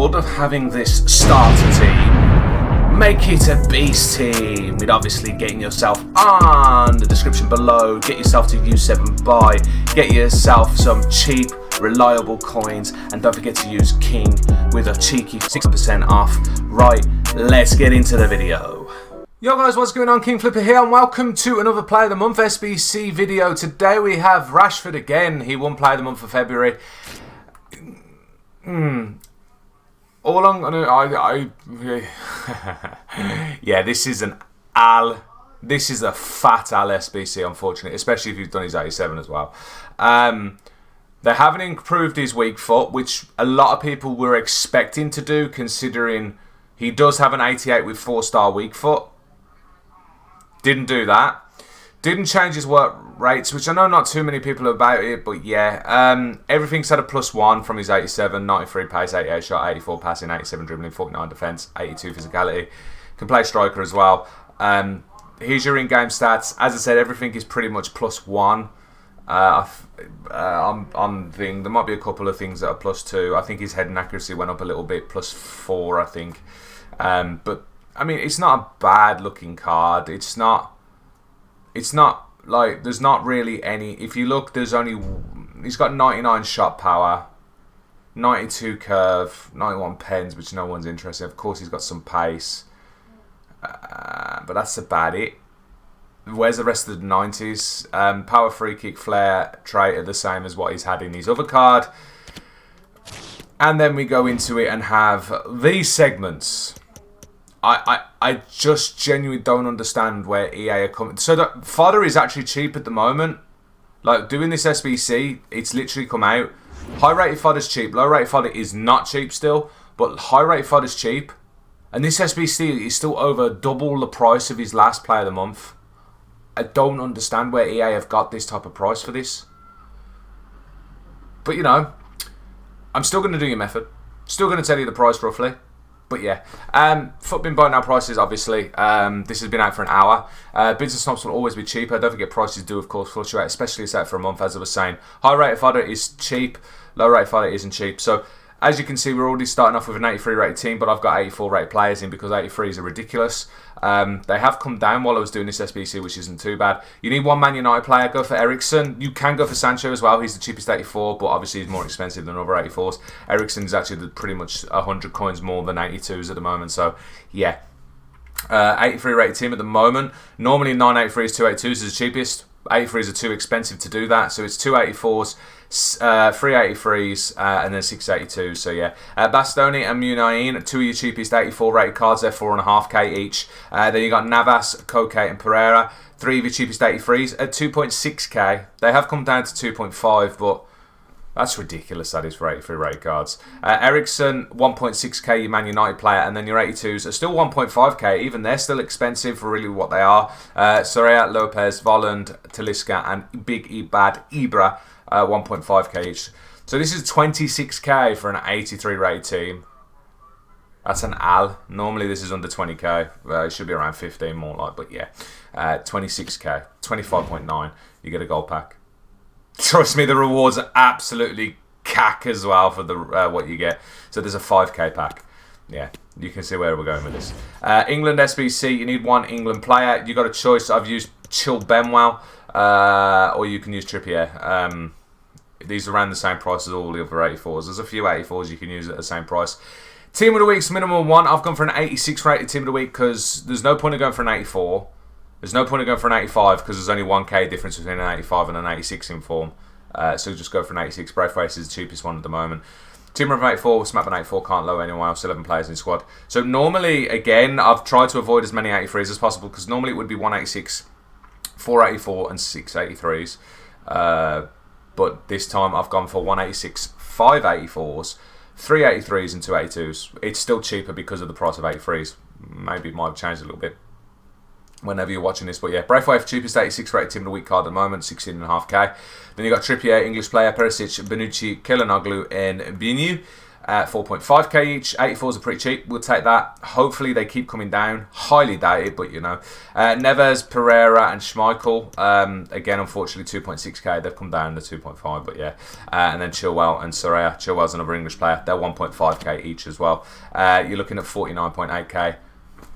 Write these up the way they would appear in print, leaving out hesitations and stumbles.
world of having this starter team, make it a beast team with obviously getting yourself on the description below, get yourself to U7 buy, get yourself some cheap, reliable coins, and don't forget to use King with a cheeky 6% off. Right, let's get into the video. Yo guys, what's going on? Kingflipper here and welcome to another Player of the Month SBC video. Today we have Rashford again. He won Player of the Month for February. All I'm gonna, yeah, this is an Al. This is a fat Al SBC, unfortunately, especially if you've done his 87 as well. They haven't improved his weak foot, which a lot of people were expecting to do, considering he does have an 88 with 4-star weak foot. Didn't do that. Didn't change his work rates, which I know not too many people are about it, but yeah. Everything's at a +1 from his 87, 93 pace, 88 shot, 84 passing, 87 dribbling, 49 defence, 82 physicality. Can play striker as well. Here's your in-game stats. As I said, everything is pretty much +1. On thing, there might be a couple of things that are +2. I think his head and accuracy went up a little bit, +4, I think. But I mean, it's not a bad looking card. It's not like there's not really any. If you look, he's got 99 shot power, 92 curve, 91 pens, which no one's interested in. Of course, he's got some pace, but that's about it. Where's the rest of the 90s? Power, free kick, flair, trait are the same as what he's had in his other card. And then we go into it and have these segments. I just genuinely don't understand where EA are coming. So the fodder is actually cheap at the moment. Like doing this SBC, it's literally come out. High rated fodder is cheap. Low rated fodder is not cheap still, but high rated fodder is cheap. And this SBC is still over double the price of his last Player of the Month. I don't understand where EA have got this type of price for this. But you know, I'm still going to do your method. Still going to tell you the price roughly. But yeah, FUT bin buy now prices, obviously. This has been out for an hour. Bids and snobs will always be cheaper. Don't forget prices do, of course, fluctuate, especially set for a month, as I was saying. High rated fodder is cheap. Low rated fodder isn't cheap. So, as you can see, we're already starting off with an 83 rated team, but I've got 84 rated players in because 83s are ridiculous. They have come down while I was doing this SBC, which isn't too bad. You need one Man United player, go for Ikson. You can go for Sancho as well. He's the cheapest 84, but obviously he's more expensive than other 84s. Ikson is actually pretty much 100 coins more than 82s at the moment, so yeah. 83 rated team at the moment. Normally 983s, 282s is the cheapest. 83s are too expensive to do that, so it's 284s, 383s, and then 682s. So yeah, Bastoni and Muniain, two of your cheapest 84 rated cards. They're 4.5k each. Then you got Navas, Koke, and Pereira, three of your cheapest 83s at 2.6k. They have come down to 2.5, but that's ridiculous. That is for 83 rated cards. Ikson, 1.6k, your Man United player, and then your 82s are still 1.5k. Even they're still expensive for really what they are. Soraya, Lopez, Volland, Talisca, and Big Ibad Ibra, 1.5k each. So this is 26k for an 83 rated team. That's an Al. Normally this is under 20k. It should be around 15 more like, but yeah. 26k, 25.9. You get a gold pack. Trust me, the rewards are absolutely cack as well for the what you get. So there's a 5k pack. Yeah, you can see where we're going with this. England SBC, you need one England player. You got a choice. I've used Chill Benwell, or you can use Trippier. These are around the same price as all the other 84s. There's a few 84s you can use at the same price. Team of the week's minimum one. I've gone for an 86 rated team of the week because there's no point in going for an 84. There's no point in going for an 85 because there's only 1k difference between an 85 and an 86 in form. So just go for an 86. Braithwaite is the cheapest one at the moment. Team of 84, Smackman 84, can't low anyone else, 11 players in squad. So normally, again, I've tried to avoid as many 83s as possible because normally it would be 186, 484 and 683s. But this time I've gone for 186, 584s, 383s and 282s. It's still cheaper because of the price of 83s. Maybe it might have changed a little bit whenever you're watching this, but yeah, Braithwaite, cheapest 86 rated team of the week card at the moment, 16.5k. Then you got Trippier, English player, Perisic, Bonucci, Killanoglu, and Binu. 4.5k each. 84s are pretty cheap. We'll take that. Hopefully they keep coming down. Highly doubt it, but you know. Neves, Pereira, and Schmeichel. Again, unfortunately, 2.6k. They've come down to 2.5, but yeah. And then Chilwell and Soraya. Chilwell's another English player. They're 1.5k each as well. You're looking at 49.8k.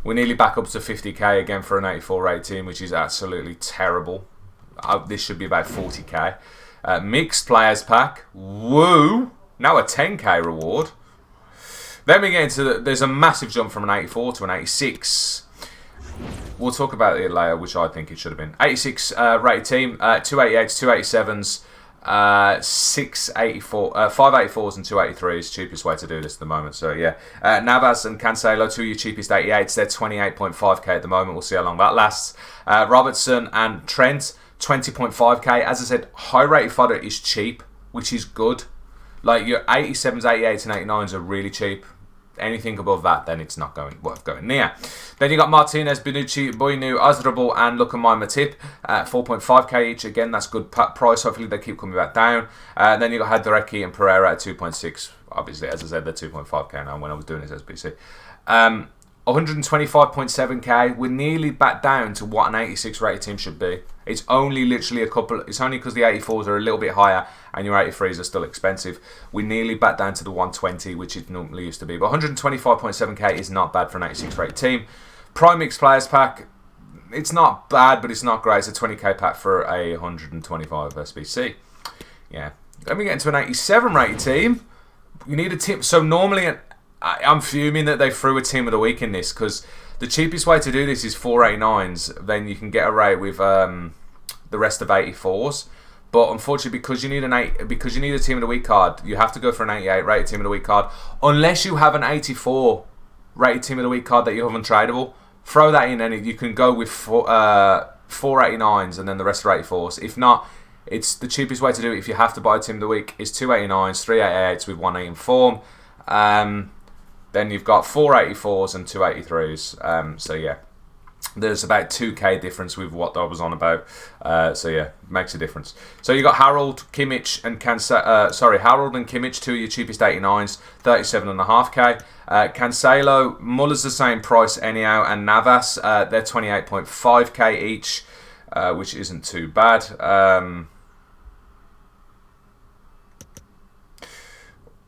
We're nearly back up to 50k again for an 84 rated team, which is absolutely terrible. This should be about 40k. Mixed players pack. Woo! Now a 10k reward. Then we get into there's a massive jump from an 84 to an 86. We'll talk about it later, which I think it should have been. 86 rated team, 288s, 287s, 584s and 283s. Cheapest way to do this at the moment. So yeah, Navas and Cancelo, two of your cheapest 88s. They're 28.5k at the moment. We'll see how long that lasts. Robertson and Trent, 20.5k. As I said, high rated fodder is cheap, which is good. Like your 87s, 88s and 89s are really cheap. Anything above that, then it's not worth going near. Then you got Martinez, Bonucci, Boynu, Azrabal and Lukamai Matip at 4.5k each. Again, that's good price. Hopefully they keep coming back down. Then you got Hadereki and Pereira at 2.6. Obviously, as I said, they're 2.5k now when I was doing this SBC. 125.7k. We're nearly back down to what an 86 rated team should be. It's only literally a couple. It's only because the 84s are a little bit higher and your 83s are still expensive. We're nearly back down to the 120, which it normally used to be. But 125.7k is not bad for an 86 rated team. Prime Mix Players Pack. It's not bad, but it's not great. It's a 20k pack for a 125 SBC. Yeah. Then we get into an 87 rated team. You need a team. So normally, I'm fuming that they threw a team of the week in this because the cheapest way to do this is 489s. Then you can get a rate with the rest of 84s. But unfortunately, because you need a team of the week card, you have to go for an 88 rated team of the week card. Unless you have an 84 rated team of the week card that you have untradeable, throw that in and you can go with 489s and then the rest are 84s. If not, it's the cheapest way to do it. If you have to buy a team of the week, is 289s, 388s with 180 in form. Then you've got 484s and 283s. So yeah, there's about 2k difference with what I was on about. So yeah, makes a difference. So you got Harold, Kimmich, and Harold and Kimmich, two of your cheapest 89s, 37.5k. Cancelo, Muller's the same price anyhow, and Navas, they're 28.5k each, which isn't too bad.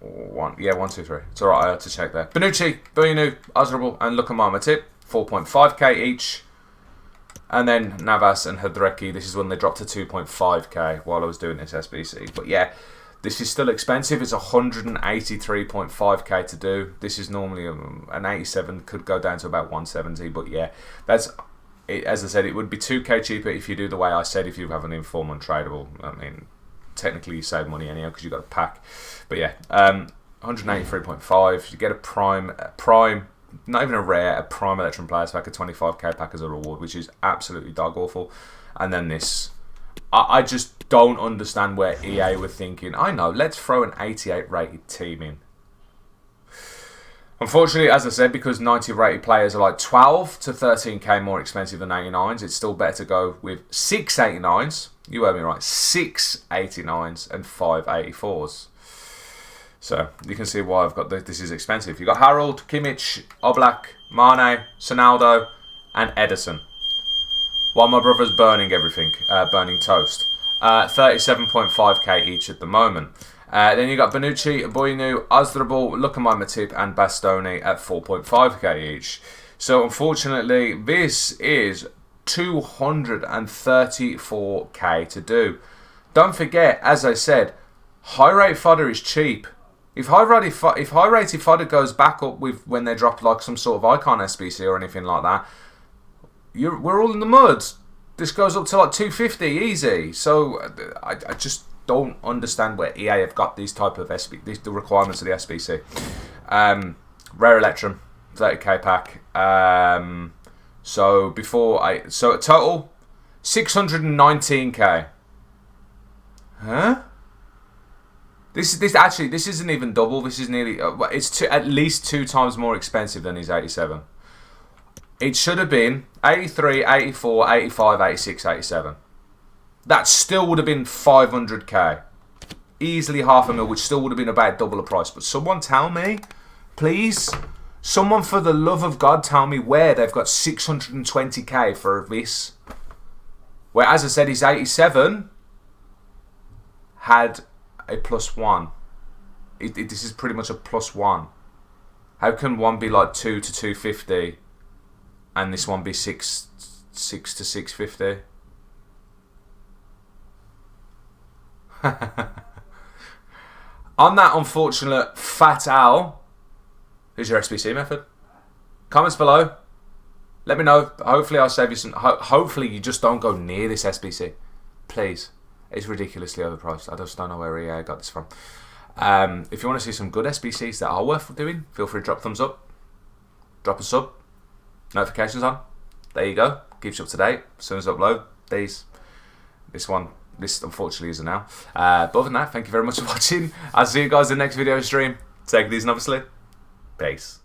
1, 2, 3. It's alright, I had to check there. Bonucci, Boynu, Azrabal, and Lukamai Matip, 4.5k each. And then Navas and Hadereki, this is when they dropped to 2.5k while I was doing this SBC. But yeah, this is still expensive. It's 183.5k to do. This is normally an 87, could go down to about 170. But yeah, that's it. As I said, it would be 2k cheaper if you do the way I said, if you have an inform untradeable. I mean, technically you save money anyhow because you got a pack. But yeah, 183.5. You get a prime, not even a rare, a prime Electrum Players pack, a 25k pack as a reward, which is absolutely dog awful. And then this, I just don't understand where EA were thinking. I know, let's throw an 88 rated team in. Unfortunately, as I said, because 90 rated players are like 12 to 13k more expensive than 89s, it's still better to go with 6 89s. You heard me right, 6 89s and 5 84s. So you can see why I've got this is expensive. You've got Harold, Kimmich, Oblak, Mane, Sonaldo, and Edison. While my brother's burning everything, burning toast. 37.5k each at the moment. Then you got Bonucci, Boynu, Azrabal, Lukamai Matip, and Bastoni at 4.5k each. So unfortunately, this is 234k to do. Don't forget, as I said, high rate fodder is cheap. If high rated fodder goes back up with when they drop like some sort of icon SBC or anything like that, we're all in the mud. This goes up to like 250 easy. So I just don't understand where EA have got these type of the requirements of the SBC. Rare Electrum, 30k pack. So a total 619k. Huh? This isn't even double. This is nearly it's at least 2 times more expensive than his 87. It should have been 83, 84, 85, 86, 87. That still would have been 500k. easily half a mil, which still would have been about double the price. But someone tell me, please, someone for the love of God, tell me where they've got 620k for this. Where, as I said, his 87 had a +1. This is pretty much a +1. How can one be like 2 to 250 and this one be 6 to 650? On that unfortunate fat owl, who's your SBC method? Comments below. Let me know. Hopefully I'll save you some. Hopefully you just don't go near this SBC. Please. It's ridiculously overpriced. I just don't know where he got this from. If you want to see some good SBCs that are worth doing, feel free to drop a thumbs up. Drop a sub. Notifications on. There you go. Keeps you up to date. As soon as I upload these. This unfortunately isn't now. But other than that, thank you very much for watching. I'll see you guys in the next video stream. Take it easy, obviously. Peace.